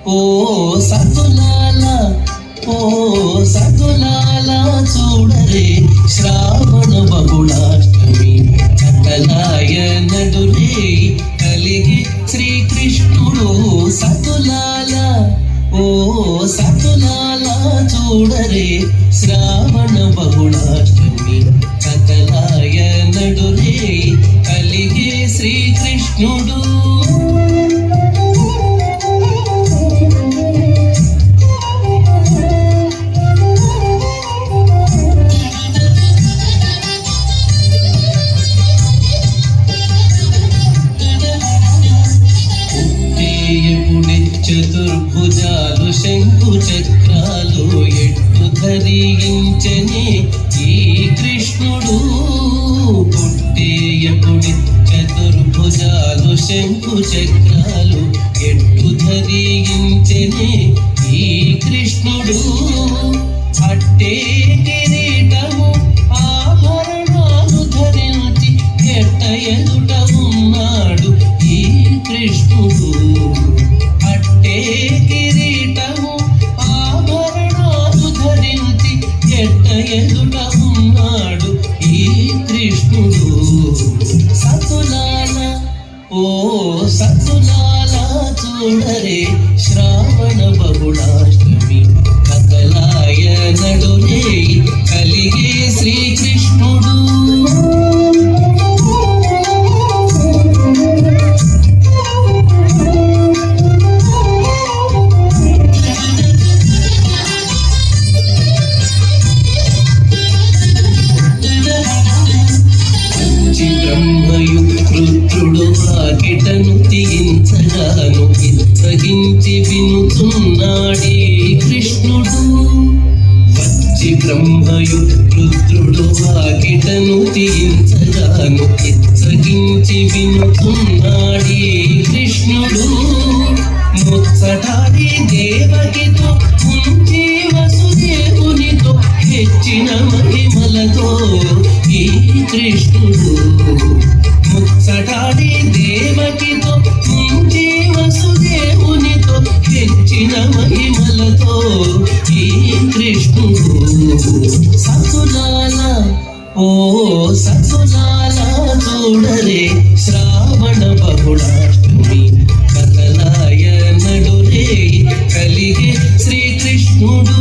ఓ సతులాల ఓ సతులాల చూడరే శ్రావణ బహుళాష్టమి సకలాయ నడురే కలిగి శ్రీకృష్ణుడు సతులాల ఓ సతులాల చూడరే శ్రావణ బహుళాష్టమి సకలాయ నడురే కలిగి శ్రీకృష్ణుడు చతుర్భుజాలు శంకు చక్రాలు ఎట్టు ధరించని ఈ కృష్ణుడు పుట్టేయపుడి చతుర్భుజాలు శంకు చక్రాలు ఎట్టు ధరించని ఈ కృష్ణుడు అట్టే కిరీటము ఆభరణాలు ధరించి ఎట్ట ఎదుట ఉన్నాడు ఈ కృష్ణుడు కిరీటము ఆభరణాలు ధరించి ఎట్ట ఎదుట ఉన్నాడు ఈ కృష్ణుడు సతులాల ఓ సతులాల చూడరే శ్రావణ బహుళాష్టమి సకలాయ నడురే కలిగే శ్రీకృష్ణుడు బ్రహ్మయు రుద్రుడు వాకిటను తీయించగాను ఇచ్చగించి వినుతున్నాడే కృష్ణుడు వచ్చి బ్రహ్మయు రుద్రుడు వాకిటను తీయించగాను ఇచ్చగించి వినుతున్నాడే కృష్ణుడు ముచ్చటాడి దేవకితో ముంచి వసుదేవునితో హెచ్చిన మహిమలతో ఈ కృష్ణుడు ముచ్చటాడి దేవకితో ముంచి వసుదేవునితో హెచ్చిన మహిమలతో ఈ కృష్ణుడు సతులాల ఓ సతులాల చూడరే శ్రావణ బహుళాష్టమి సకలాయ నడురే కలిగే శ్రీకృష్ణుడు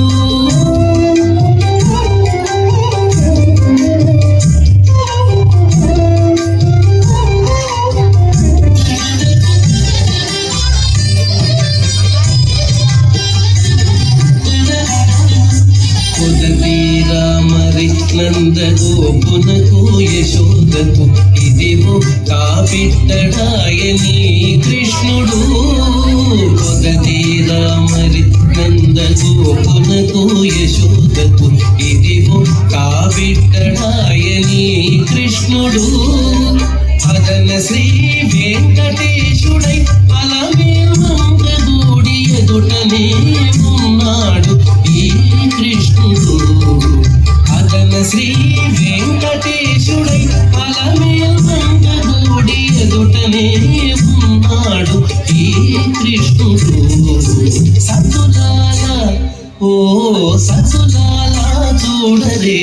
నందగోపునకు యశోదకు ఇదివో కాబిట్టడాయని కృష్ణుడు పొగతీరా మరి నందగోపునకు యశోదకు ఇదివో కాబిట్టడాయని కృష్ణుడు అదన శ్రీ వెంకటేశుడై అలమేల్మంగదూడి ఎదుటనే ఉన్నాడు ఈ కృష్ణుడు అదన శ్రీ వెంకటేశుడై అలమేల్మంగదూడి ఎదుటనే ఉన్నాడు ఈ కృష్ణుడు సతులాల ఓ సతులాల చూడరే